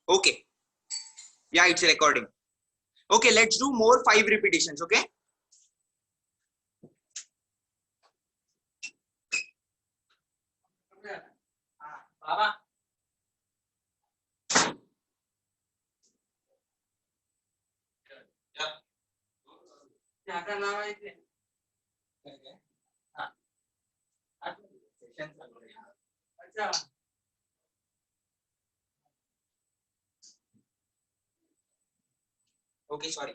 Okay. Yeah, it's recording. Okay, let's do more 5 repetitions. Okay. Baba. क्या करना है इसे? हाँ. अच्छा. Okay, sorry.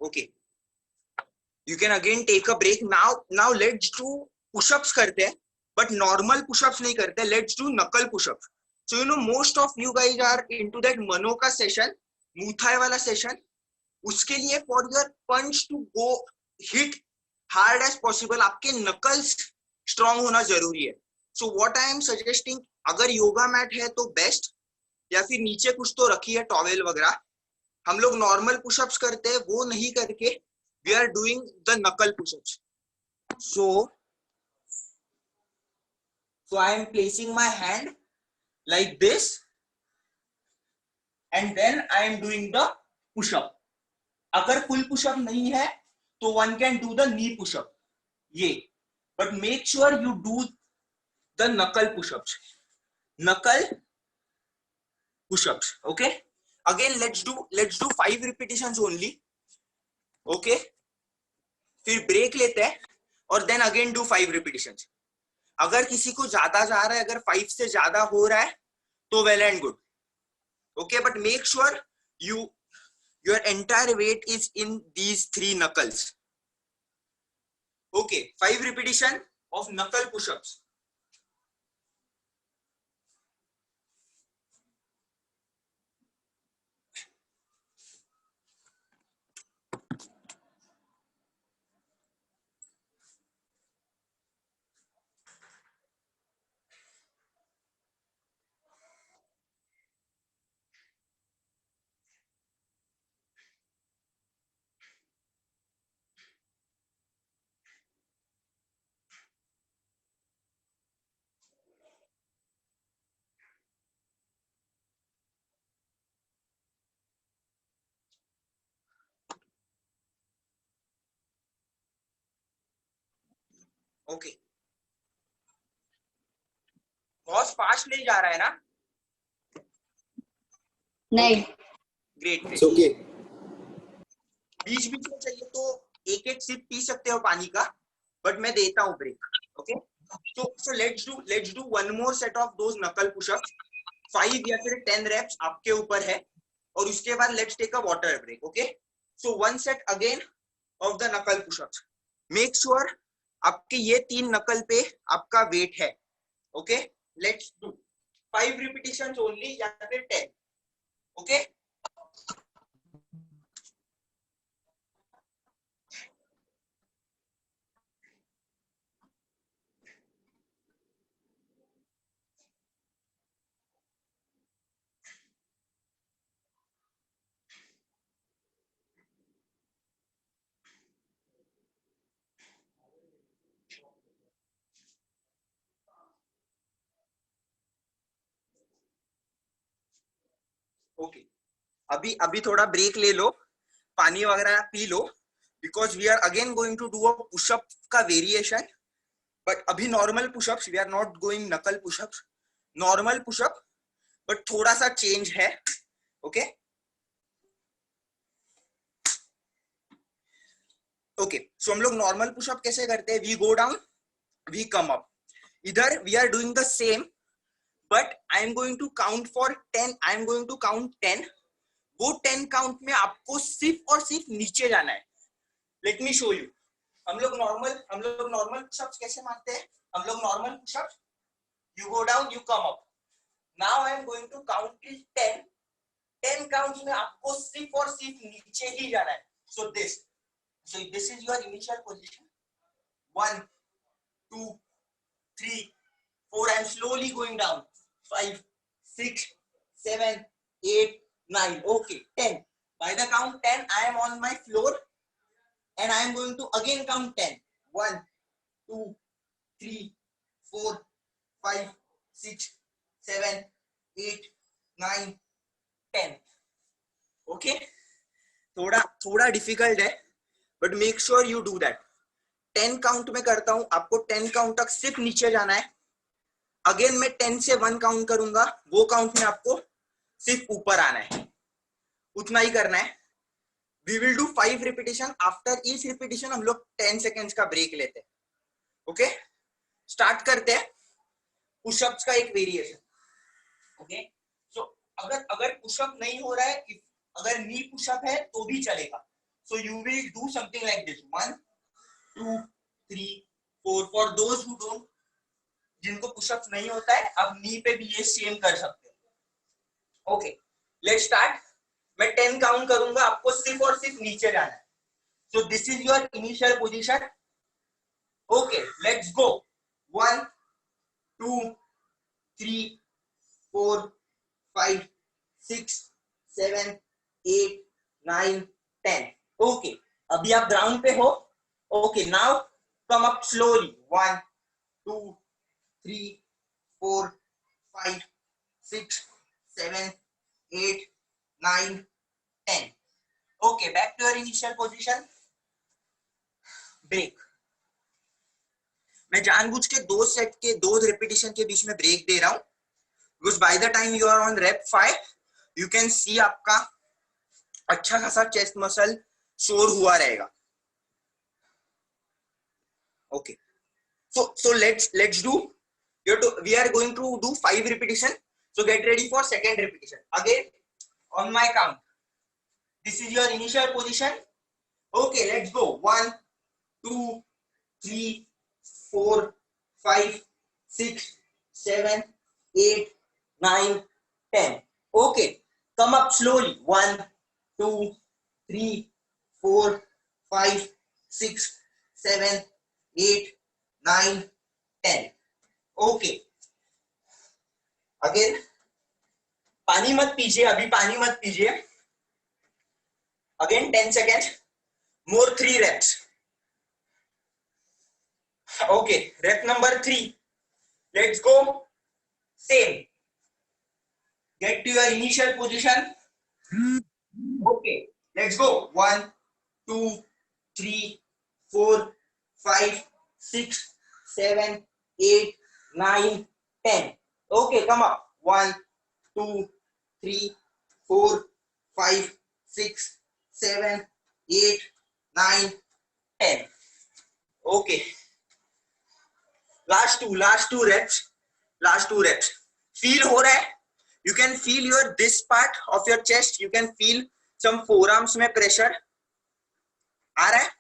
Okay. You can again take a break. Now let's do push-ups करते हैं, but normal push-ups नहीं करते. Let's do knuckle push-ups. So you know most of you guys are into that mano का session, Muay Thai वाला session. उसके लिए for your punch to go hit hard as possible, आपके knuckles strong होना जरूरी है. So what I am suggesting, अगर yoga mat है तो बेस्ट, या फिर नीचे कुछ तो रखिए टॉवेल वगैरह. हम लोग नॉर्मल पुशअप्स करते हैं, वो नहीं करके we are doing the knuckle push-ups. So I am placing my hand like this and then I am doing the push-up. अगर full push-up नहीं है तो one can do the knee push-up. ये, but make sure you do the knuckle push-ups. Knuckle push-ups. Okay. Again let's do 5 repetitions only. Okay. फिर break लेते हैं और then again do 5 repetitions. अगर किसी को ज्यादा जा रहा है, अगर 5 से ज्यादा हो रहा है तो well and good. Okay, but make sure your entire weight is in these 3 knuckles. Okay, 5 repetition of knuckle push-ups. Okay, बहुत फास्ट नहीं जा रहा है ना? नहीं. ग्रेट. Okay. बीच बीच में चाहिए तो एक सिप पी सकते हो पानी का, बट मैं देता हूँ break. Okay, so let's do one more set of those knuckle push-ups. 5 या फिर 10 reps आपके ऊपर है, और उसके बाद let's take a water break. Okay, so one set again of the knuckle push-ups. Make sure आपके ये 3 knuckle पे आपका weight है. Okay, let's do 5 repetitions only या फिर 10. Okay. ओके, अभी थोड़ा ब्रेक ले लो, पानी वगैरह पी लो, because we are again going to do a pushup का वेरिएशन. बट अभी normal pushups, we are not going knuckle pushups. Normal pushup but थोड़ा सा चेंज है. ओके ओके, सो हम लोग नॉर्मल पुशअप कैसे करते हैं? We go down, we come up. इधर we are doing the same, but I am going to count for 10. I am going to count 10. वो 10 काउंट में आपको सिर्फ और सिर्फ नीचे जाना है. Let me show you. हम लोग नॉर्मल पुशअप्स कैसे मारते हैं? हम लोग normal pushups, you go down, you come up. Now I am going to count till 10. 10 counts में आपको सिर्फ और सिर्फ नीचे ही जाना है. So this is your initial position. 1, 2, 3, 4. I'm slowly going down. 5, 6, 7, 8, 9. Okay, 10. By the count 10, I am on my floor and I am going to again count 10. 1, 2, 3, 4, 5, 6, 7, 8, 9, 10. Okay? थोड़ा डिफिकल्ट है, but make sure you do that. 10 count में करता हूं, आपको 10 count तक सिर्फ नीचे जाना है. अगेन मैं 10 से 1 काउंट करूंगा, वो काउंट में आपको सिर्फ ऊपर आना है. उतना ही करना है. We will do 5 repetition. After each repetition हम लोग 10 सेकेंड्स का ब्रेक लेते हैं. ओके, स्टार्ट करते हैं. पुशअप्स का एक वेरिएशन. ओके, सो अगर पुशअप नहीं हो रहा है, अगर नी पुशअप है तो भी चलेगा. So you will do something like this. 1, 2, 3, 4. For those who don't, जिनको पुशअप नहीं होता है, आप नी पे भी ये सेम कर सकते हो. Okay, let's start. मैं 10 काउंट करूंगा, आपको सिर्फ और सिर्फ नीचे जाना है. So this is your initial position. Okay, let's go. 1, 2, 3, 4, 5, 6, 7, 8, 9, 10. Okay, अभी आप ग्राउंड पे हो. Okay, now come up slowly. 1, 2, 3, 4, 5, 6, 7, 8, 9, 10. Okay, back to your initial position. Break. मैं जानबूझ के 2 सेट के 2 रिपीटेशन के बीच में ब्रेक दे रहा हूं, because by the time you are on rep 5 you can see आपका अच्छा खासा चेस्ट मसल शोर हुआ रहेगा. Okay, so let's do. We are going to do 5 repetition. So get ready for second repetition. Again on my count. This is your initial position. Okay, let's go. 1, 2, 3, 4, 5, 6, 7, 8, 9, 10. Okay, come up slowly. 1, 2, 3, 4, 5, 6, 7, 8, 9, 10. Okay. Again, पानी मत पीजिए, अभी पानी मत पीजिए. Again 10 seconds. More 3 reps. Okay, rep number 3. Let's go. Same. Get to your initial position. Okay, let's go. 1, 2, 3, 4, 5, 6, 7, 8, 9, 10. Okay, come up. 1, 2, 3, 4, 5, 6, 7, 8, 9, 10. Okay. Last two reps. Feel हो रहा है. You can feel your this part of your chest. You can feel some forearms में pressure आ रहा है.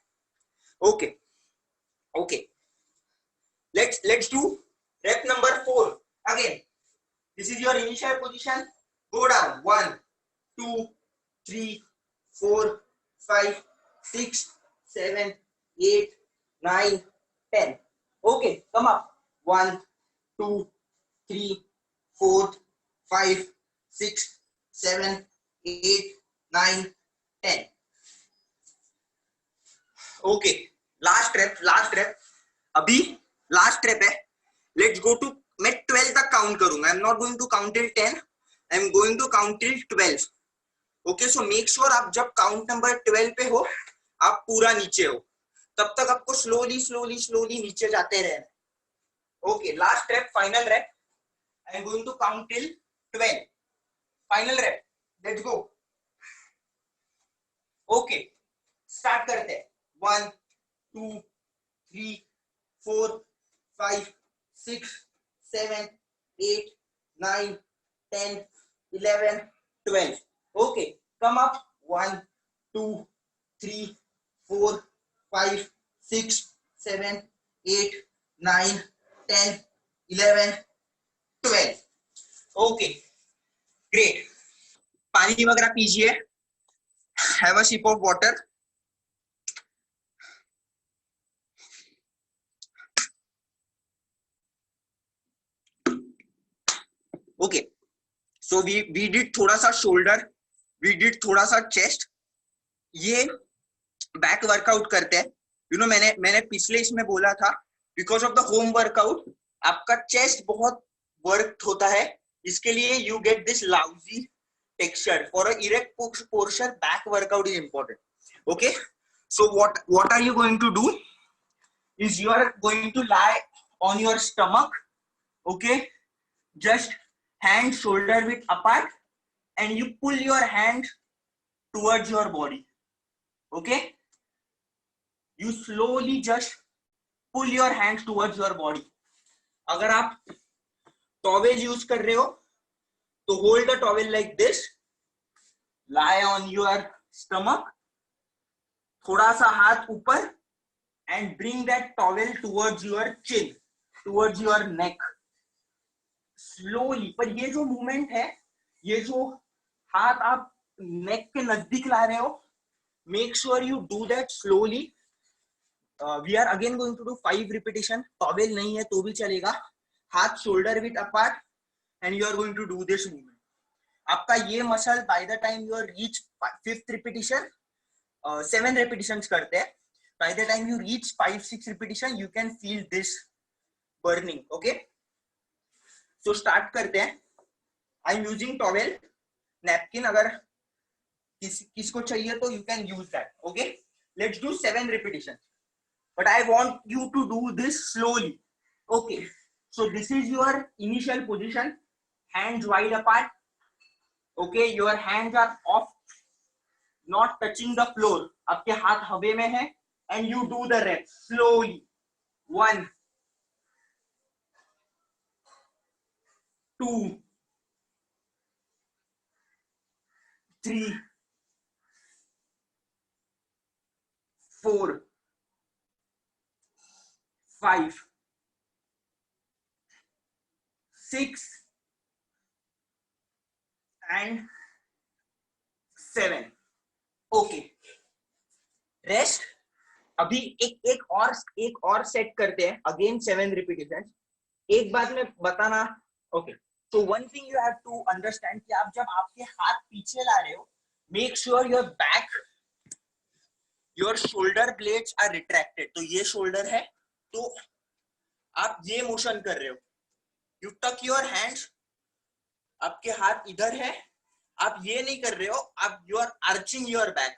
Okay. Let's do rep number 4. Again, this is your initial position. Go down. 1, 2, 3, 4, 5, 6, 7, 8, 9, 10. Okay, come up. 1, 2, 3, 4, 5, 6, 7, 8, 9, 10. Okay, last rep. अभी last rep है. Let's go to, मैं 12 तक count करूंगा. I'm not going to count till 10. I'm going to count till 12. Okay, so make sure आप जब count number 12 पे हो, आप पूरा नीचे हो. तब तक आपको slowly नीचे जाते रहना. Okay, last rep, final rep. I am going to count till 12. Final rep. Let's go. Okay, start करते हैं. 1, 2, 3, 4, 5, 6, 7, 8, 9, 10, 11, 12. Okay, come up. 1, 2, 3, 4, 5, 6, 7, 8, 9, 10, 11, 12. Okay, great. पानी वगैरह पीजिए. Have a sip of water. Okay, so we did थोड़ा सा shoulder, we did थोड़ा सा chest. ये बैक वर्कआउट करते हैं. यू नो मैंने पिछले इसमें बोला था, because of the home workout आपका चेस्ट बहुत वर्क होता है. इसके लिए you get this lousy texture. For a erect portion back workout is important. Okay, so what are you going to do is you are going to lie on your stomach. Okay, just hand shoulder width apart and you pull your hand towards your body. Okay, you slowly just pull your hands towards your body. अगर आप towel use कर रहे हो तो hold the towel like this, lie on your stomach, थोड़ा सा हाथ ऊपर and bring that towel towards your chin, towards your neck. Slowly. पर ये जो मूवमेंट है, ये जो हाथ आप नेक के नजदीक ला रहे हो, make sure you do that slowly. We are again going to do 5 repetition. Towel नहीं है तो भी चलेगा. हाथ shoulder with apart and you are going to do this movement. आपका ये muscle by the time you reach 5th repetition, 7 repetitions करते हैं. By the time you reach 5-6 repetition, you can feel this burning. Okay, so start करते हैं. I'm using towel, napkin. अगर किसको चाहिए तो you can use that. Okay, let's do 7 repetitions. But I want you to do this slowly. Okay, so this is your initial position. Hands wide apart. Okay, your hands are off, not touching the floor. आपके हाथ हवा में है. And you do the reps slowly. 1, 2, 3, 4, 5, 6 and 7. Okay, rest. अभी एक और set करते हैं. Again 7 repetition. एक बात में बताना. Okay, so one thing you have to understand कि आप जब आपके हाथ पीछे ला रहे हो, make sure your back, your shoulder blades are retracted. तो ये शोल्डर है तो आप ये मोशन कर रहे हो. You tuck your hands. आपके हाथ इधर है. आप ये नहीं कर रहे हो. आप you are arching your back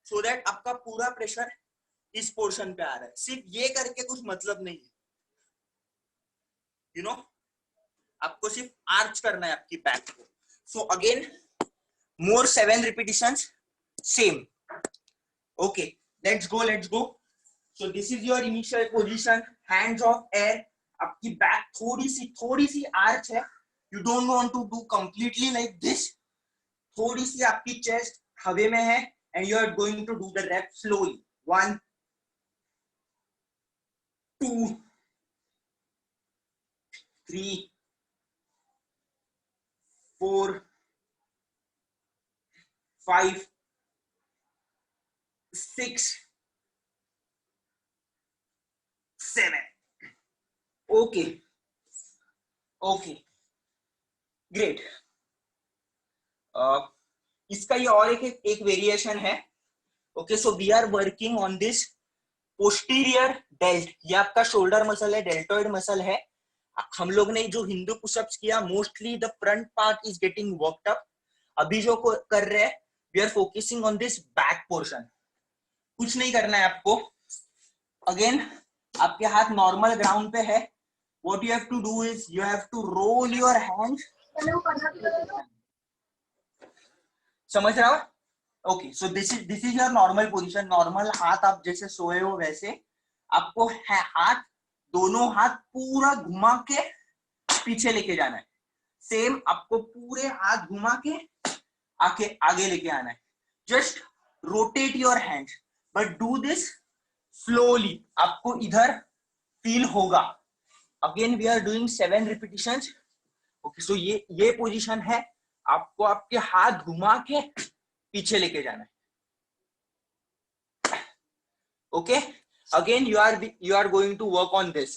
so that आपका पूरा प्रेशर इस पोर्शन पे आ रहा है. सिर्फ ये करके कुछ मतलब नहीं है. You know, आपको सिर्फ आर्च करना है आपकी बैक को. So again more 7 repetitions, same. Okay, let's go. So this is your initial position. Hands off air. आपकी बैक थोड़ी सी आर्च है. You don't want to do completely like this. थोड़ी सी आपकी चेस्ट हवा में है and you are going to do the rep slowly. 1, 2, 3, 4, 5, 6, 7. Okay, great. इसका ये और एक वेरिएशन है. Okay, so we are working on this posterior delt. ये आपका शोल्डर मसल है, डेल्टोइड मसल है. हम लोग ने जो हिंदू पुशअप्स किया, mostly the front part is getting worked up. अभी जो कर रहे हैं, we are focusing on this back portion. कुछ नहीं करना है आपको. अगेन आपके हाथ नॉर्मल ग्राउंड पे है. What you have to do is you have to roll your hands. समझ रहा हो? Okay, so this is your normal position. Normal हाथ आप जैसे सोए हो वैसे आपको हाथ, दोनों हाथ पूरा घुमा के पीछे लेके जाना है. सेम आपको पूरे हाथ घुमा के आगे लेके आना है. Just rotate your hands but do this slowly. आपको इधर फील होगा. Again we are doing 7 repetitions. Okay, so ये पोजीशन है. आपको आपके हाथ घुमा के पीछे लेके जाना है. Okay, again you are going to work on this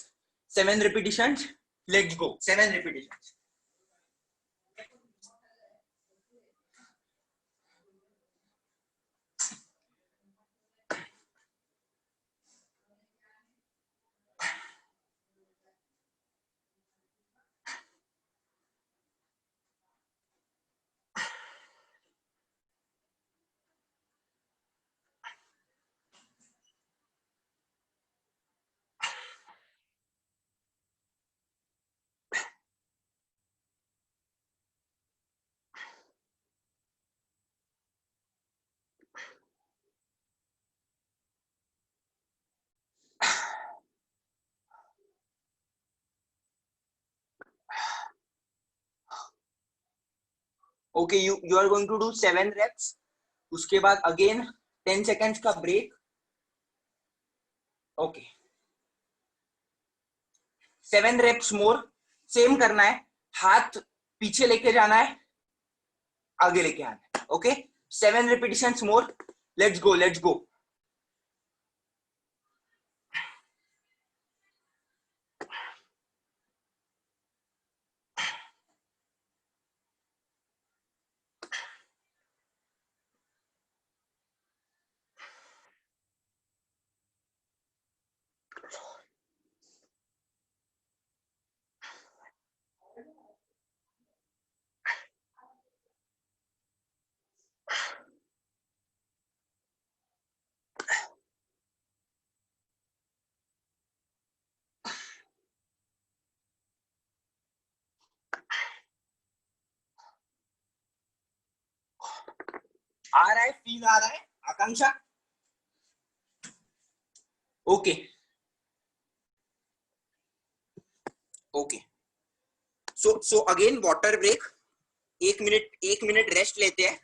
7 repetitions. Let's go. 7 repetitions. Okay, you are going to do 7 reps. उसके बाद अगेन 10 seconds का ब्रेक. Okay, 7 reps more. सेम करना है, हाथ पीछे लेके जाना है, आगे लेके आना है. Okay, 7 repetitions more. Let's go, let's go. आ रहा है, फील आ रहा है Akanksha? Okay okay, so again water break. 1 minute rest लेते हैं.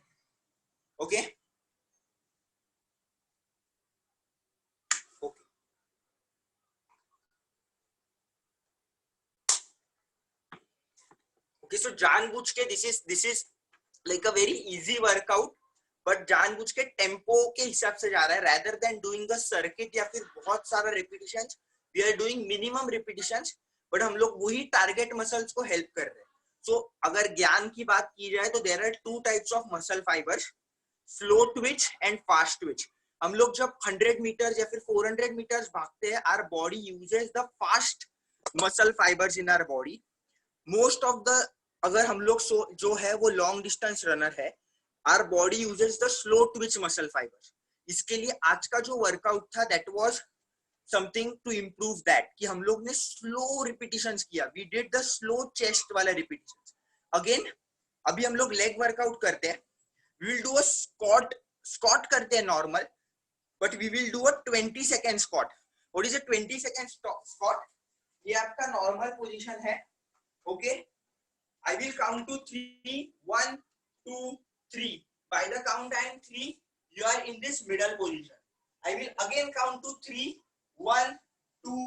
Okay okay, okay. सो जानबूझ के this is like a very easy workout, but जानबूझ के टेम्पो के हिसाब से जा रहा है, rather than doing a circuit या फिर बहुत सारा repetition. We are doing minimum repetition, but हम लोग वही टारगेट मसल्स को हेल्प कर रहे हैं. सो अगर ज्ञान की बात की जाए तो there are 2 types of muscle fibres, slow twitch and fast twitch. हम लोग जब 100 मीटर या फिर 400 मीटर भागते हैं, our body uses the fast muscle fibres in our body. Most of the, अगर हम लोग जो है वो लॉन्ग डिस्टेंस रनर है, our body uses the slow twitch muscle fibres. इसके लिए आज का जो वर्कआउट था that was something to improve that, कि हम लोग ने स्लो रिपीटिशंस किया. We did the slow chest वाला रिपीटिशंस. अगेन अभी हम लोग लेग वर्कआउट करते हैं. We will do a squat करते हैं normal, but we will do a 20 second squat. What is a 20 second squat? ये आपका नॉर्मल पोजीशन है. Okay, I will count to 3. 1, 2, 3. By the count I am 3, you are in this middle position. I will again count to 3. 1, 2,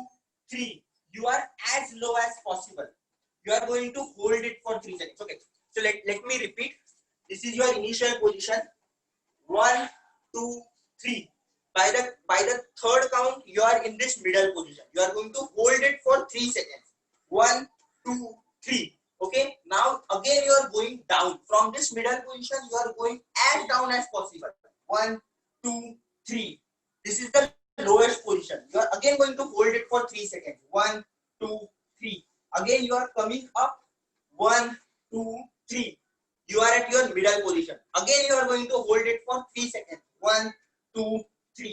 3. You are as low as possible. You are going to hold it for 3 seconds. Okay. So let me repeat. This is your initial position. 1, 2, 3. By the third count, you are in this middle position. You are going to hold it for 3 seconds. 1, 2, 3. Okay, now again you are going down from this middle position. You are going as down as possible. 1, 2, 3. This is the lowest position. You are again going to hold it for 3 seconds. 1, 2, 3. Again you are coming up. 1, 2, 3. You are at your middle position. Again you are going to hold it for 3 seconds. 1, 2, 3.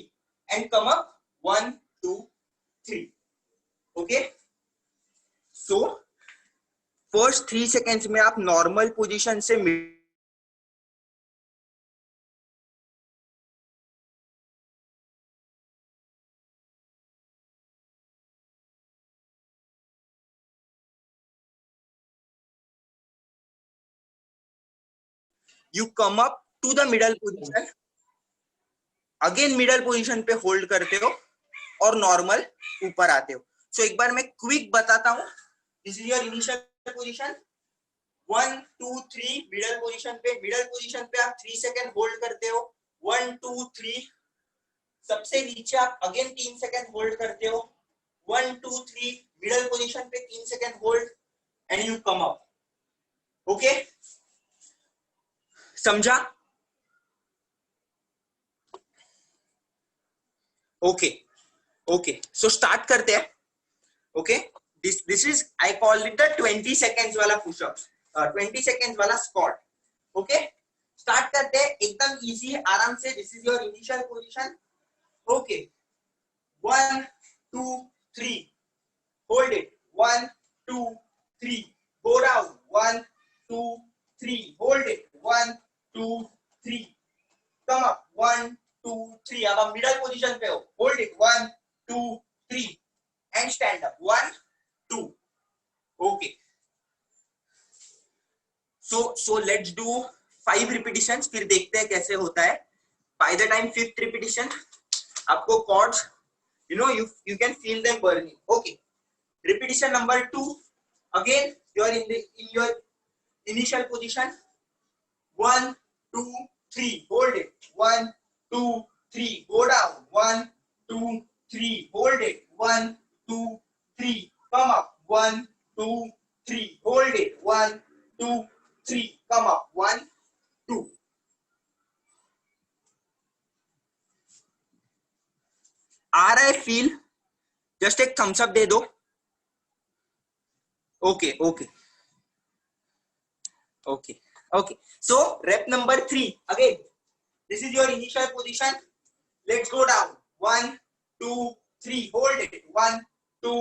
And come up. 1, 2, 3. Okay, so first 3 seconds में आप normal position से you come up to the middle position. Again middle position पे hold करते हो और normal ऊपर आते हो. सो एक बार मैं क्विक बताता हूं. This is your initial position. 1, 2, 3. Middle position पे आप 3 सेकेंड होल्ड करते हो. 1, 2, 3. सबसे नीचे आप अगेन 3 सेकेंड होल्ड करते हो. 1, 2, 3. मिडल पोजीशन पे 3 second hold and you come up. Okay, समझा? ओके ओके, सो स्टार्ट करते हैं. Okay, this is, I call it the 20 seconds वाला पुशअप्स, 20 सेकेंड्स वाला स्क्वाट. ओके, स्टार्ट करते हैं. एकदम इजी, आराम से. This is your initial position. Okay, 1, 2, 3. Hold it. 1, 2, 3. Go down. 1, 2, 3. Hold it. 1, 2, 3. Come up. 1, 2, 3. अब आप मिडल पोजीशन पे हो. Hold it. 1, 2, 3. And stand up. 1, 2. Okay, so let's do 5 repetition, फिर देखते हैं कैसे होता है. By the time 5th repetition आपको chords you can feel them burning. Okay, repetition number 2. Again you are in your initial position. 1 2 3, hold it. 1 2 3, go down. 1 2 3, hold it. 1 2 3, come up. 1 2 3, hold it. 1 2 3, come up. 1 2. आ रहा है feel? Just एक Thums up दे दो. Okay okay okay okay. So rep number 3 again. This is your initial position. Let's go down. 1 2 3, hold it. 1 2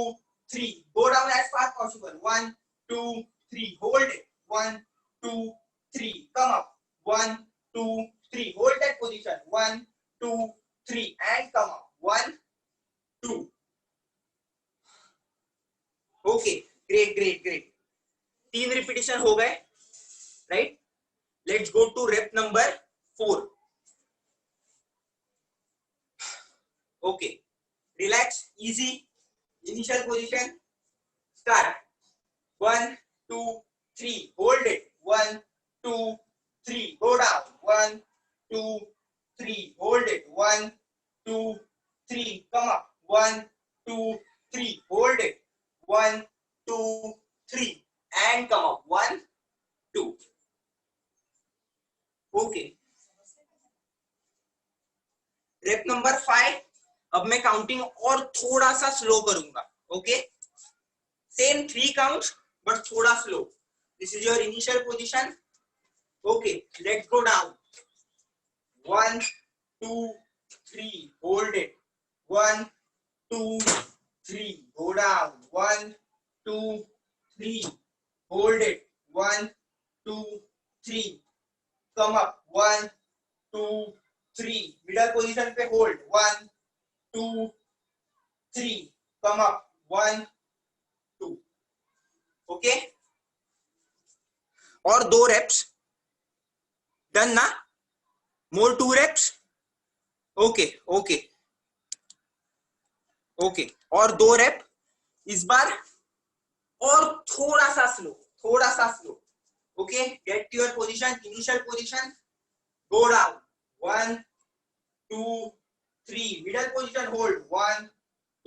3, go down as far as possible. 1 2 3, hold it. 1 2 3, come up. 1 2 3, hold that position. 1 2 3 and come up. 1 2. Okay, great great great. 3 repetition हो गए, right. Let's go to rep number 4. Okay, relax, easy. Initial position, start. 1 2 3, hold it. 1 2 3, go down. 1 2 3, hold it. 1 2 3, come up. 1 2 3, hold it. 1 2 3 and come up. 1 2. Okay. Rape number 5. अब मैं counting और थोड़ा सा slow करूंगा. Okay, same 3 counts but थोड़ा slow. This is your initial position. Okay, let's go down. 1 2 3, hold it. 1 2 3, go down. 1 2 3, hold it. 1 2 3, come up. 1 2 3, middle position पे hold. 1 2 3, come up. 1 2. Okay, और 2 reps. Done ना? मोर 2 reps. Okay okay okay, और 2 rape इस बार, और थोड़ा सा slow, थोड़ा सा slow. Okay, get your position, initial position, go down. 1 2 3, middle position, hold. 1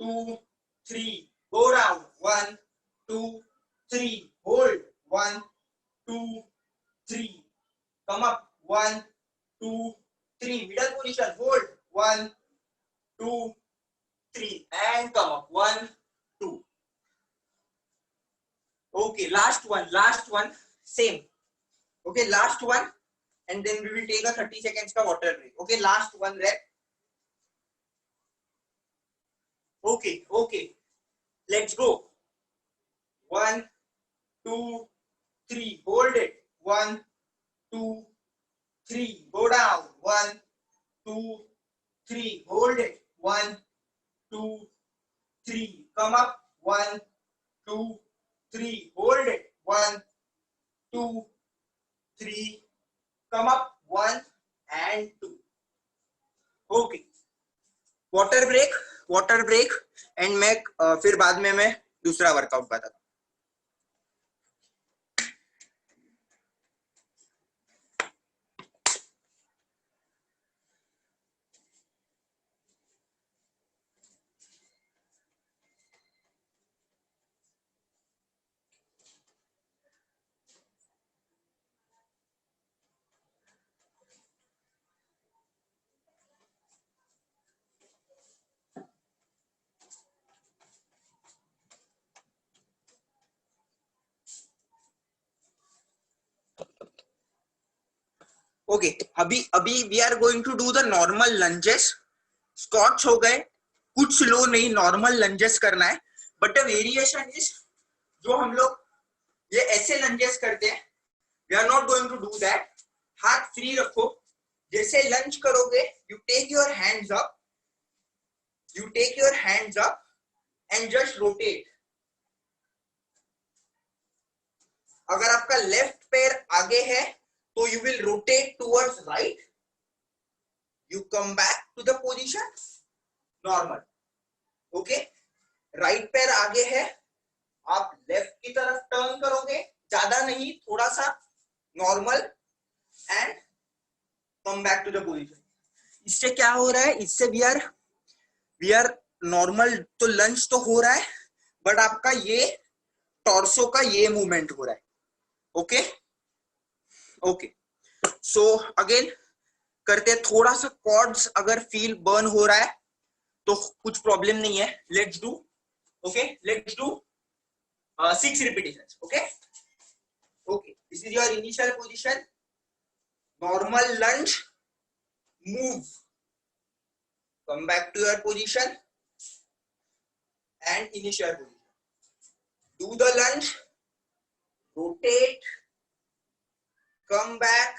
2 3, go down. 1 2 3, hold. 1 2 3, come up. 1 2 3, middle position, hold. 1 2 3 and come up. 1 2. Okay, last one, same. Okay, last one, and then we will take a 30 seconds ka water break. Okay, last one rep. Okay, let's go. 1 2 3, hold it. 1 2 3, go down. 1 2 3, hold it. 1 2 3, come up. 1 2 3, hold it. 1 2 3, come up. 1 and 2. Okay, water break and मैं फिर बाद में मैं दूसरा workout बताता हूँ. Okay, अभी we are going to do the normal lunges. Squats हो गए, कुछ स्लो नहीं, नॉर्मल लंजेस करना है. बट द वेरिएशन इज, जो हम लोग ये ऐसे लंजेस करते हैं, we are not going to do that. हाथ फ्री रखो. जैसे लंज करोगे, you take your hands up and just rotate. अगर आपका लेफ्ट पैर आगे है So you will rotate towards right. You come back to the position normal. Okay, right पैर आगे है, आप लेफ्ट की तरफ टर्न करोगे, ज्यादा नहीं, थोड़ा सा normal, and come back to the position. इससे क्या हो रहा है, इससे वी आर नॉर्मल, तो लंच तो हो रहा है, बट आपका ये टॉर्सो का ये मूवमेंट हो रहा है. ओके ओके, सो अगेन करते हैं. थोड़ा सा कॉर्ड्स अगर फील बर्न हो रहा है तो कुछ प्रॉब्लम नहीं है. Let's do. Okay, let's do 6 repetitions. Okay, okay, this is your initial position. Normal lunge, move, come back to your position, and initial position. Do the lunge, rotate, come back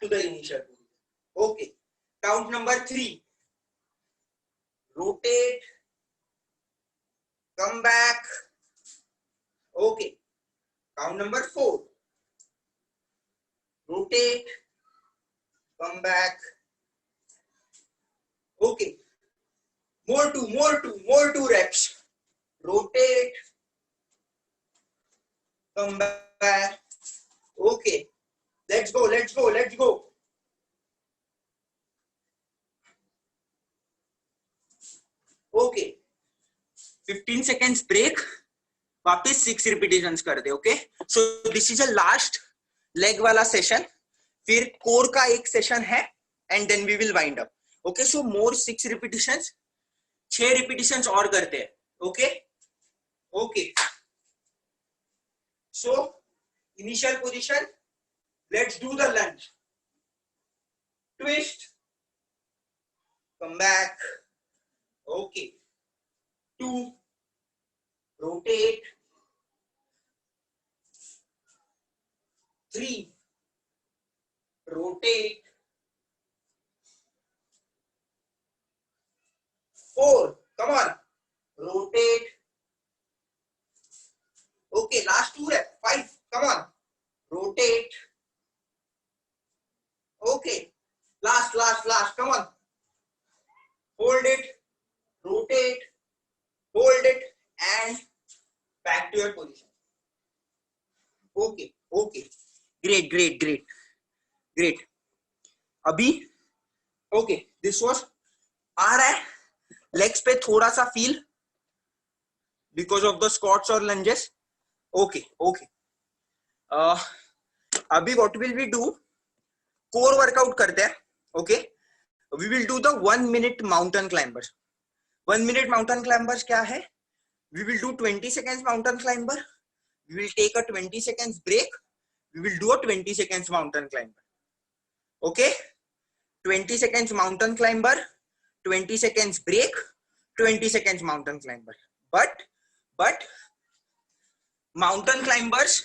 to the initial position. Okay, count number 3. Rotate, come back. Okay, count number 4. Rotate, come back. Okay, more two reps. Rotate, come back. Okay, let's go. Okay, 15 seconds break, वापस 6 repetitions कर दे. Okay, so this is a last leg वाला session, फिर core का एक session है, and then we will wind up. Okay, so more 6 repetitions, 6 repetitions और करते हैं. Okay okay, so initial position, let's do the lunge. Twist, come back. Okay, 2, rotate, 3, rotate, 4, come on, rotate. Okay, last 2 reps. 5, come on, rotate. Okay, last, come on, hold it, rotate, hold it, and back to your position. Okay, great. अभी okay, this was आ रहा है legs पे थोड़ा सा feel because of the squats और lunges. Okay, अभी what will we do, core workout करते हैं. Okay, we will do the 1 minute mountain climbers. 1 minute mountain climbers क्या है, we will do 20 seconds mountain climber, we will take a 20 seconds break, we will do a 20 seconds mountain climber. Okay, 20 seconds mountain climber, 20 seconds break, 20 seconds mountain climber. But mountain climbers,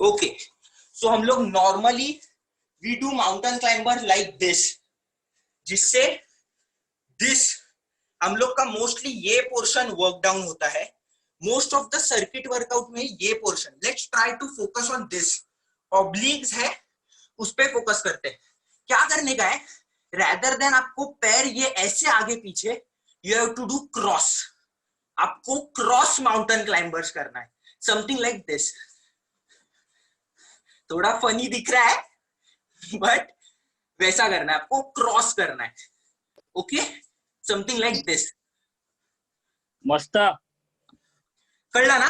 okay, so हम लोग normally we do mountain climbers like this, जिससे this हम लोग का mostly ये portion work down होता है. Most of the circuit workout में ये portion, let's try to focus on this. Obliques है, उस पे फोकस करते हैं. क्या करने का है, रैदर देन आपको पैर ये ऐसे आगे पीछे, you have to do cross. आपको क्रॉस माउंटेन क्लाइंबर्स करना है, समथिंग लाइक दिस. थोड़ा फनी दिख रहा है, बट वैसा करना है आपको, क्रॉस करना है. Okay, something like this. मस्त कळला ना.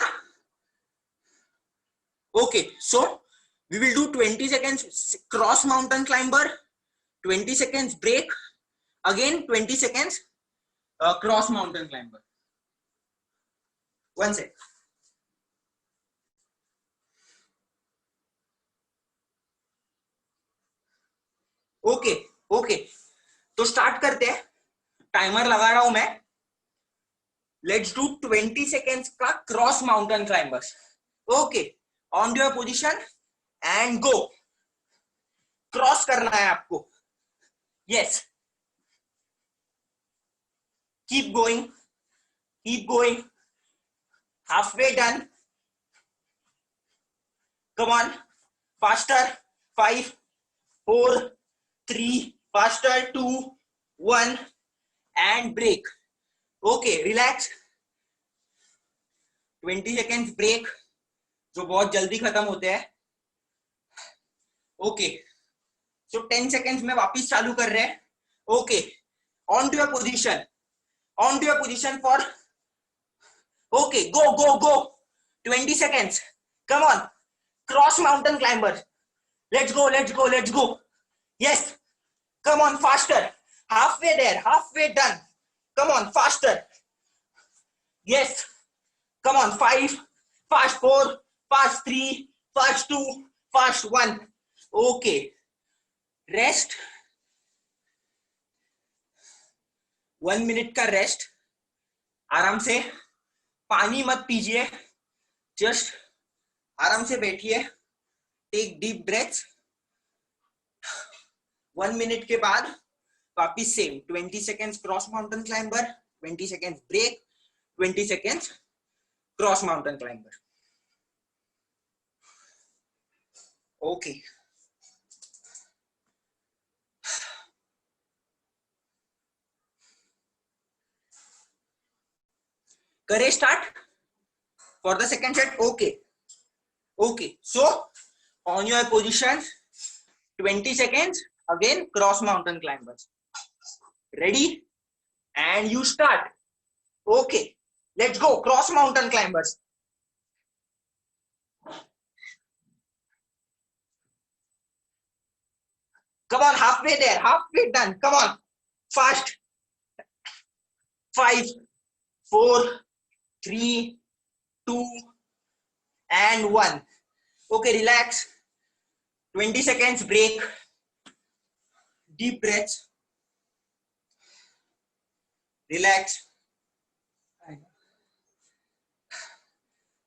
Okay, so we will do 20 seconds cross mountain climber, 20 seconds break, again 20 seconds cross mountain climber. One sec. Okay, तो स्टार्ट करते हैं. टाइमर लगा रहा हूं मैं. लेट्स डू 20 seconds का cross mountain climbers. Okay, on your position and go. Cross करना है आपको. Yes, keep going, half way done. come on, faster, 5 4 3, faster, 2 1 and break. Okay, relax. 20 seconds break जो बहुत जल्दी खत्म होते हैं. ओके, सो 10 seconds में वापस चालू कर रहे हैं. Okay, on to your position, on to your position for. Okay, go go go. 20 seconds, come on, cross mountain climber. Let's go, let's go, let's go. Yes, come on, faster. Halfway there, halfway done. Come on, faster. Yes, come on, 5 fast, 4 fast, 3 fast, 2 fast, 1. Okay, rest. 1 minute का rest. आराम से, पानी मत पीजिए, just आराम से बैठिए. Take deep breaths. 1 minute के बाद वापिस same 20 seconds cross mountain climber, 20 seconds break, 20 seconds cross mountain climber. Okay, करें start for the second set. Okay okay, so on your position 20 seconds again cross mountain climbers. Ready and you start. Okay, let's go, cross mountain climbers. Come on, halfway there, halfway done. Come on, fast. 5 4 3 2 and 1. Okay, relax. 20 seconds break. Deep breaths. Relax.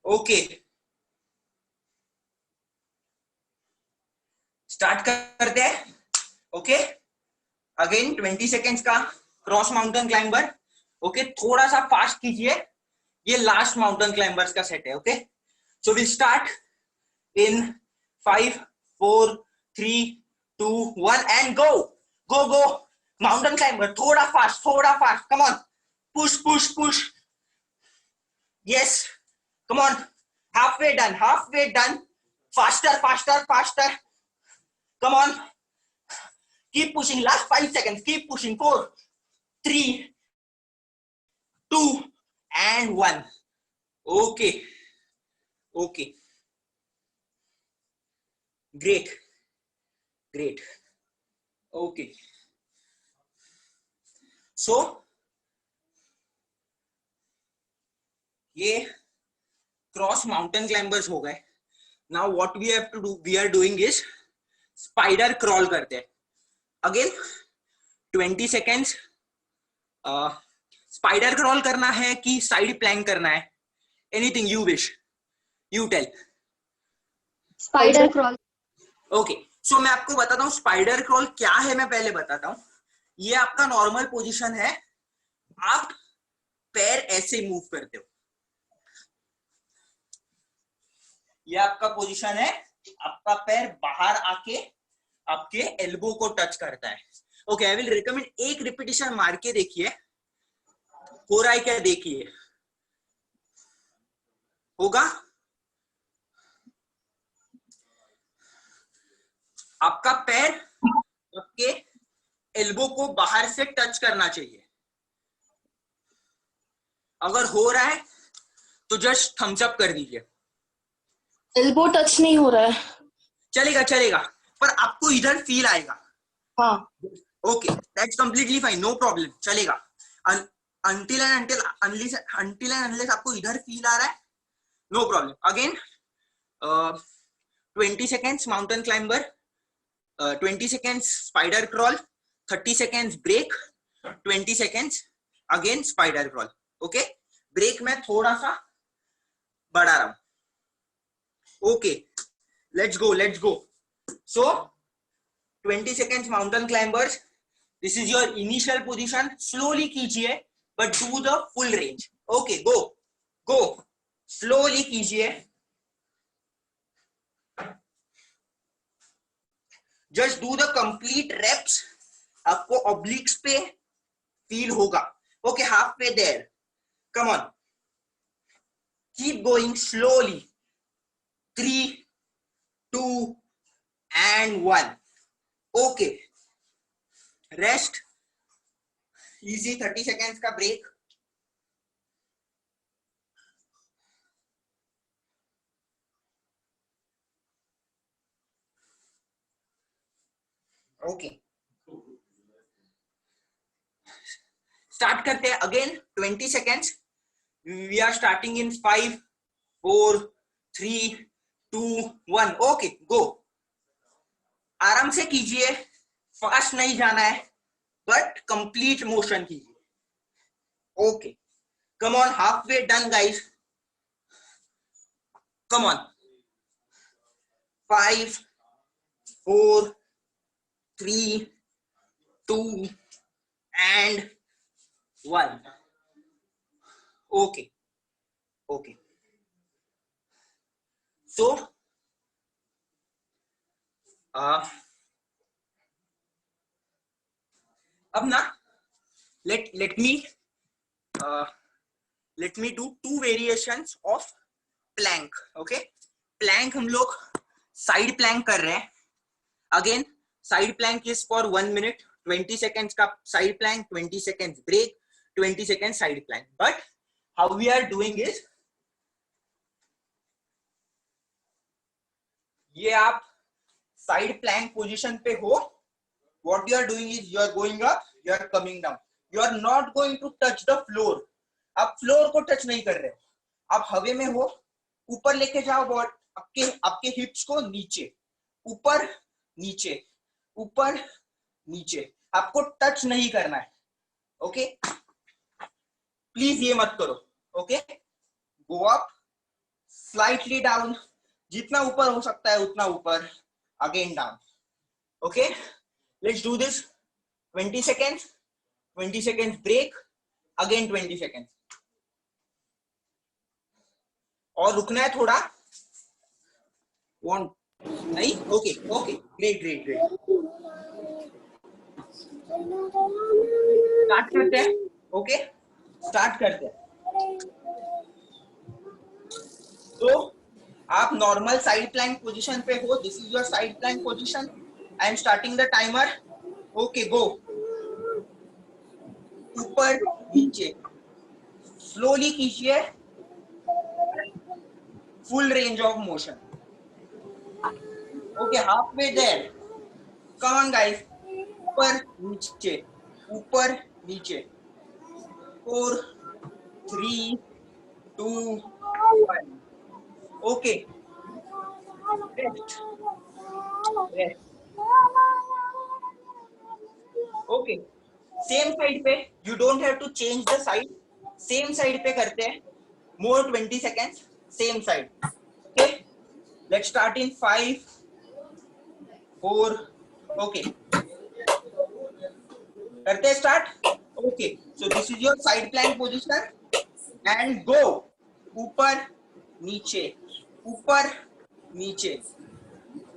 Okay, start करते हैं. Okay, again 20 seconds का cross mountain climber. Okay, थोड़ा सा fast कीजिए, ये last mountain climbers का set है. Okay, so will start in 5 4 3 2 1 and go go go. Mountain climber, थोड़ा फास्ट, थोड़ा fast. Come on, push push push. Yes, come on, halfway done, halfway done. Faster, faster, faster. Come on, keep pushing. Last 5 seconds, keep pushing. 4 3 2 and 1. Okay, okay, great, great. Okay, so ये cross mountain climbers हो गए. Now what we have to do, we are doing is spider crawl करते हैं. Again 20 seconds. Spider crawl करना है कि side plank करना है? Anything you wish, you tell. Spider crawl. Okay, so मैं आपको बताता हूँ स्पाइडर क्रॉल क्या है. मैं पहले बताता हूँ. ये आपका नॉर्मल पोजीशन है. आप पैर ऐसे मूव करते हो. ये आपका पोजीशन है. आपका पैर बाहर आके आपके एल्बो को टच करता है. ओके, आई विल रिकमेंड एक रिपीटिशन मार के देखिए, हो रहा है क्या देखिए. होगा? आपका पैर आपके एल्बो को बाहर से टच करना चाहिए. अगर हो रहा है तो जस्ट थम्स अप कर दीजिए. एल्बो टच नहीं हो रहा है. चलेगा चलेगा, पर आपको इधर फील आएगा. हाँ. Okay, that's completely fine, no problem, चलेगा. until and unless आपको इधर फील आ रहा है, no problem. Again 20 seconds mountain climber, 20 seconds spider crawl, 30 seconds break, 20 seconds again spider crawl. Okay, break में थोड़ा सा बढ़ा रहा हूं. Okay, let's go, let's go. So 20 seconds mountain climbers. This is your initial position. Slowly कीजिए, but do the full range. Okay, go, go. Slowly कीजिए. Just do the complete reps, आपको obliques पे फील होगा. Okay, half way there. Come on, keep going slowly. 3, 2 and 1. Okay, rest, easy 30 seconds का ब्रेक. Okay, start करते हैं again. 20 seconds. We are starting in 5, 4, 3, 2, 1. Okay, go. आराम से कीजिए, फास्ट नहीं जाना है, बट कंप्लीट मोशन कीजिए. Okay, come on, half way done guys. Come on. 5, 4, 3, 2 and 1. Okay, okay. So अब ना let me do 2 variations of plank. Okay, plank हम लोग side plank कर रहे हैं. Again, side plank is for 1 minute. 20 seconds का side plank, 20 seconds break, 20 seconds side plank. But how we are doing is, ये आप side plank position पे हो. What you are doing is you are going up, you are coming down. You are not going to touch the floor. आप floor को touch नहीं कर रहे हो, आप हवे में हो. ऊपर लेके जाओ बॉड, आपके हिप्स को नीचे, ऊपर नीचे, ऊपर नीचे. आपको टच नहीं करना है. ओके, प्लीज ये मत करो. Okay, go up, slightly down, जितना ऊपर हो सकता है उतना ऊपर, again down. Okay, let's do this. 20 seconds, 20 seconds break, again 20 seconds. और रुकना है थोड़ा. Want नहीं? Okay okay, great great great. Start करते हैं. ओके, स्टार्ट करते हैं. तो आप नॉर्मल साइड प्लैंक पोजीशन पे हो. This is your side plank position. I am starting the timer. Okay, go. ऊपर नीचे स्लोली कीजिए, full range of motion. Okay, half way there. Come on guys. ऊपर नीचे, ऊपर नीचे. 4, 3, 2, 1. Okay, rest rest. Okay, same side पे. You don't have to change the side. Same side पे करते हैं. More 20 seconds, same side. Okay, let's start in 5, 4. Okay, करते हैं start. Okay, so this is your side plank position and go. ऊपर नीचे, ऊपर नीचे.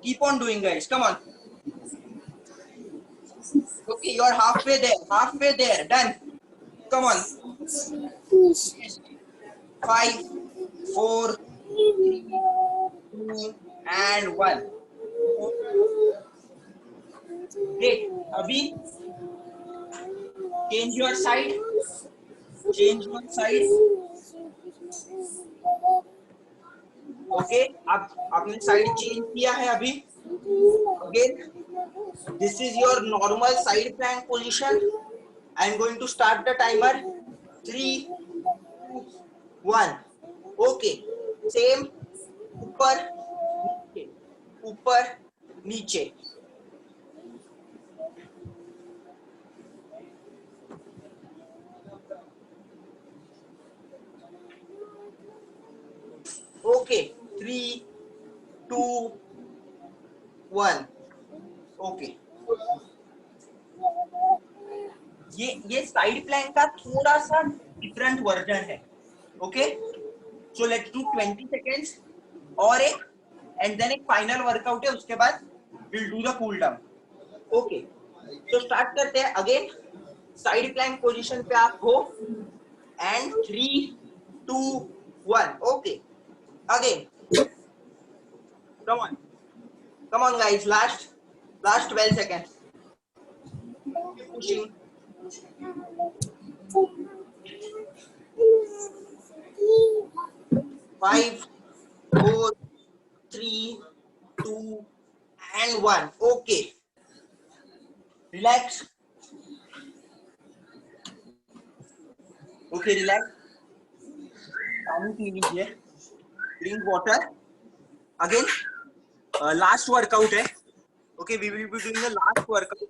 Keep on doing guys, come on. Okay, you are halfway there, halfway there. Done. Come on. 5, 4, 3, 2 and 1. Great. Abhi, change your side. Change your side. Okay, आपने side change किया है अभी. Again, this is your normal side plank position. I am going to start the timer. 3, 2, 1. Okay, same. ऊपर नीचे, ऊपर नीचे. Okay, 3, 2, 1. Okay, ये side plank का थोड़ा सा डिफरेंट वर्जन है. Okay, so let's do 20 seconds और एक, एंड देन एक फाइनल वर्कआउट है. उसके बाद will do the cool down. Okay, तो स्टार्ट करते हैं अगेन। साइड प्लैंक पोजीशन पे आप हो and 3 2 1 okay again come on guys, last 12 seconds, keep pushing. 5 4 3 2 and 1 okay, relax. Okay, relax, पानी पी लीजिए, drink water again. Last workout है, okay, we will be doing the last workout.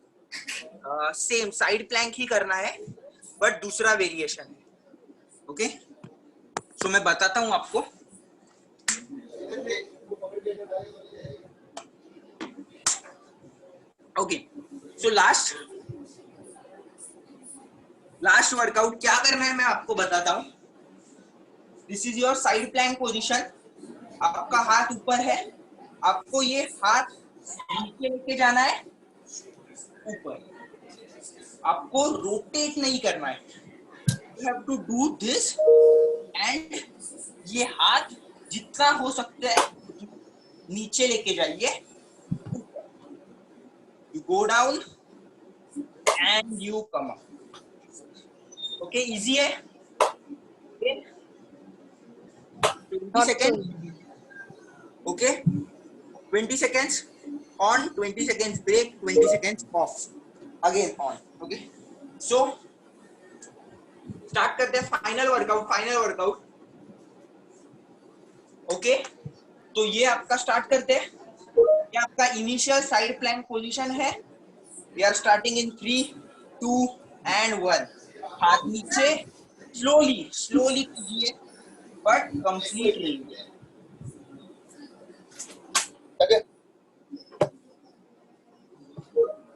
Same side plank ही करना है but दूसरा variation है, okay. So मैं बताता हूं आपको। ओके, सो लास्ट वर्कआउट क्या करना है मैं आपको बताता हूं। This is your side plank position, आपका हाथ ऊपर है, आपको ये हाथ नीचे लेके जाना है ऊपर, आपको रोटेट नहीं करना है, you have to do this and ये हाथ जितना हो सकता है नीचे लेके जाइए, you go down and you come up, okay easy है। 20 seconds, okay, 20 seconds on, 20 seconds break, 20 seconds off, again on, okay। So start करते हैं फाइनल वर्कआउट, ओके। तो ये आपका स्टार्ट करते हैं, ये आपका इनिशियल साइड प्लैंक पोजीशन है। We are starting in 3 2 and 1, हाथ नीचे, स्लोली कीजिए बट कंप्लीट लीजिए।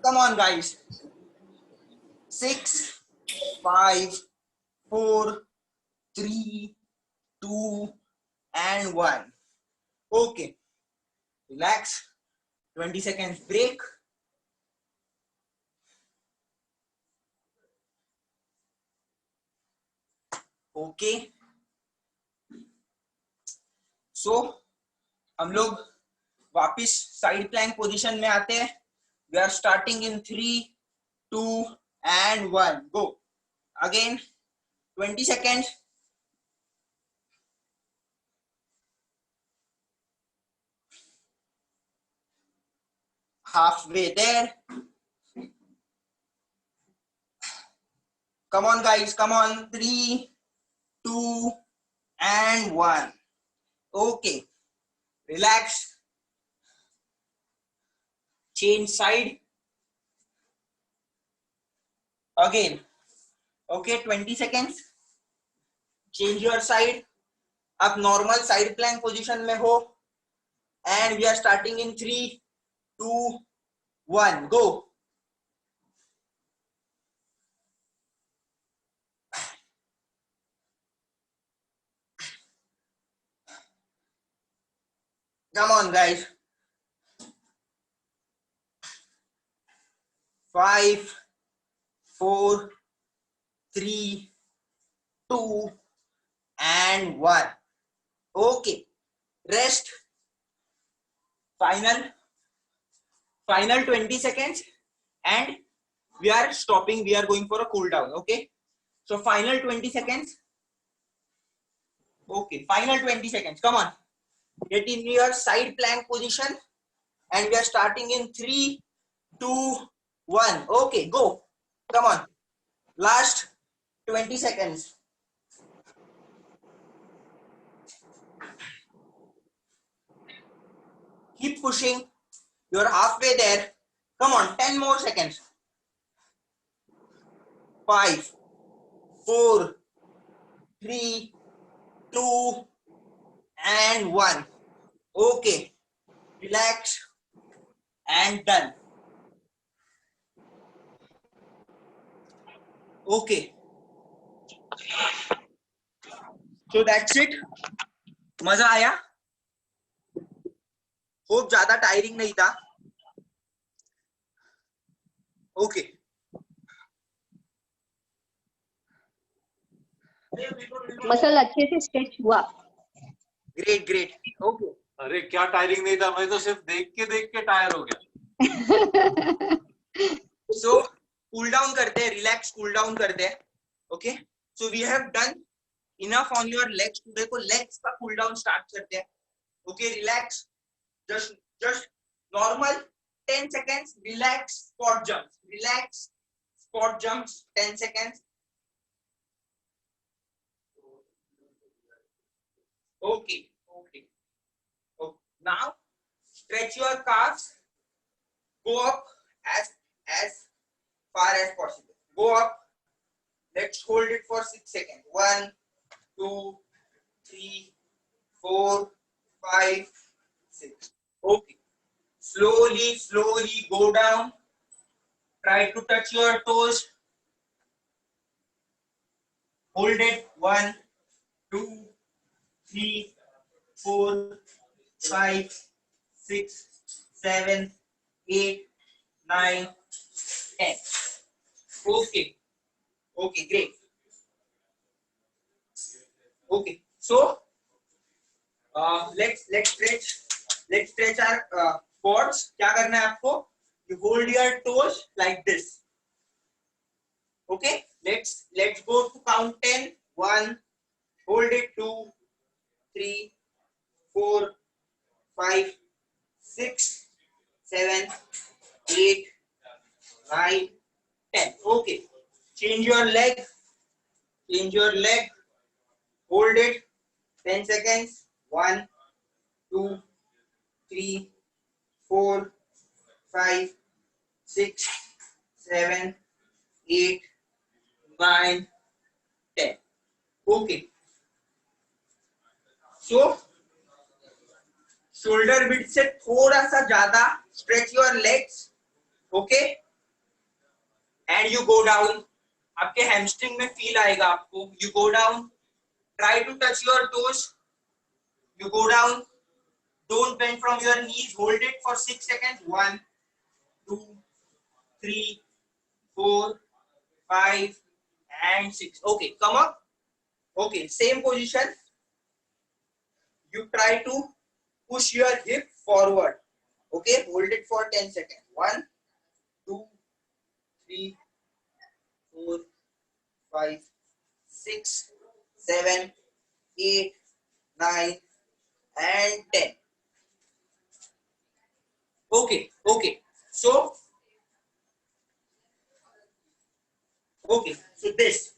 Come on guys, 6 5 4 3 2 and 1 okay, relax, 20 seconds break, okay। So हम लोग वापिस साइड प्लैंक पोजीशन में आते हैं। We are starting in 3 2 and 1 go again, 20 seconds, halfway there, come on guys, come on, 3 2 and 1 okay, relax, change side again, okay, 20 seconds, change your side, आप normal side plank position में हो and we are starting in 3 2 1 go. Come on guys, 5 4 3 2 and 1 okay, rest, final 20 seconds and we are stopping, we are going for a cool down, okay। So final 20 seconds, okay, final 20 seconds, come on, get in your side plank position and we are starting in 3 2 1 okay, go, come on, last 20 seconds, keep pushing, you're halfway there, come on, 10 more seconds, 5 4 3 2 and 1 okay, relax and done, okay। So that's it, मजा आया, hope ज्यादा tiring नहीं था। Okay muscle अच्छे से stretch हुआ. Great great okay अरे क्या टायरिंग नहीं था, मैं तो सिर्फ देख के टायर हो गया. सो कूल डाउन करते हैं, रिलैक्स कूल डाउन करते हैं. Okay so we have done enough on your legs. Today को लेग्स का कूल डाउन स्टार्ट करते हैं. Okay relax, just normal 10 seconds relax spot jumps, relax spot jumps 10 seconds. Okay. Now stretch your calves, go up as far as possible, go up. Let's hold it for 6 seconds. 1 2 3 4 5 6. Okay, slowly go down. Try to touch your toes. Hold it. 1 2 3 4 5 6 7 8 9 10. Okay, great. Okay, so let's stretch our quads. क्या करना है आपको? You hold your toes like this. Okay, let's go to count 10. 1, hold it. 2 3 4 5 6 7 8 9 10. Okay, change your leg. Hold it 10 seconds. 1 2 3 4 5 6 7 8 9 10. Okay, so shoulder width से थोड़ा सा ज्यादा stretch your legs. Okay, and you go down. आपके hamstring में feel आएगा आपको. You go down, try to touch your toes. You go down, don't bend from your knees. Hold it for 6 seconds. 1 2 3 4 5 and 6. Okay, come up. Okay, same position. You try to push your hip forward. Okay, hold it for 10 seconds. 1 2 3 4 5 6 7 8 9 and 10. Okay, so this.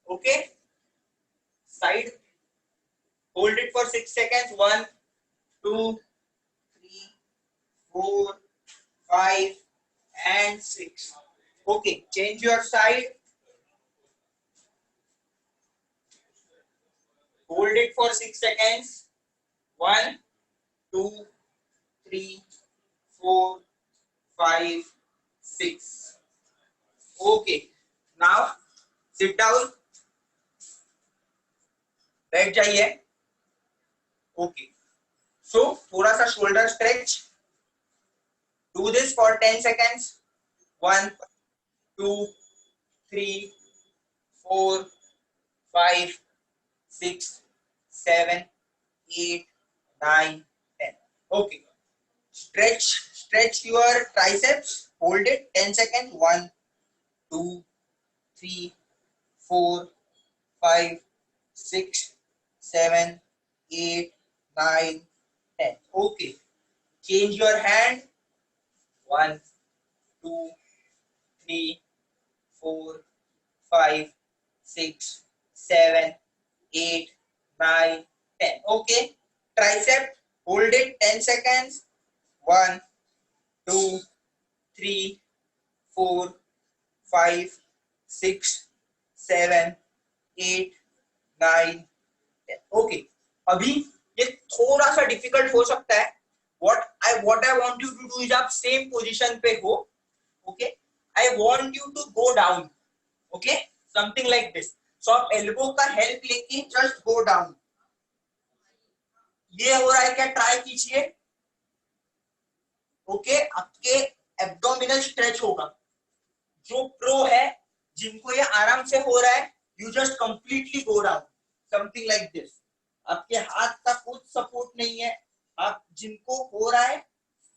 Okay, side, hold it for 6 seconds. 1 2 3 4 5 and 6. Okay, change your side. Hold it for 6 seconds. 1 2 3 4 5 6. Okay, now sit down. बैठ जाइए. Okay, so थोड़ा सा shoulder stretch. Do this for 10 seconds. 1 2 3 4 5 6 7 8 9 10. Okay, stretch your triceps. Hold it 10 seconds. 1 2 3 4 5 6 7 8 9 10. Okay, change your hand. 1 2 3 4 5 6 7 8 9 10. Okay, tricep, hold it 10 seconds. 1 2 3 4 5 6 7 8 9 10. Okay, अभी ये थोड़ा सा difficult हो सकता है. what I want you to do is आप same position पे हो. Okay, I want you to go down. Okay, something like this. So आप एल्बो का हेल्प लेके जस्ट गो डाउन. ये हो रहा है क्या? ट्राई कीजिए. ओके आपके एब्डोमिनल स्ट्रेच होगा. जो प्रो है जिनको ये आराम से हो रहा है, you just completely go down something like this. आपके हाथ का कुछ सपोर्ट नहीं है. आप जिनको हो रहा है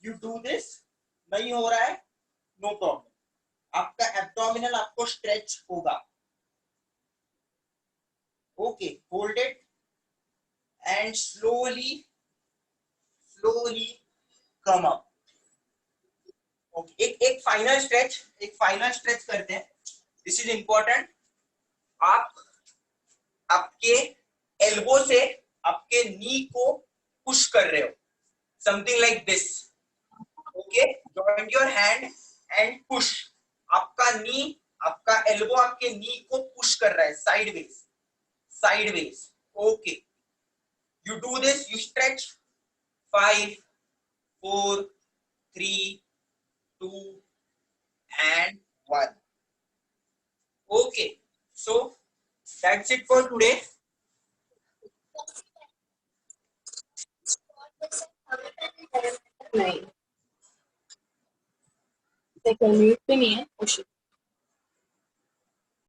यू डू दिस, नहीं हो रहा है नो प्रॉब्लम. आपका एब्डोमिनल आपको स्ट्रेच होगा. Okay hold it and slowly come up. Okay एक फाइनल स्ट्रेच करते हैं. This is important. आप आपके एल्बो से आपके नी को पुश कर रहे हो something like this. Okay joint your hand and push. आपका नी आपका एल्बो आपके नी को पुश कर रहा है sideways. Okay you do this. You stretch 5 4 3 2 and 1. Okay, so that's it for today. नहीं, म्यूट पे नहीं है.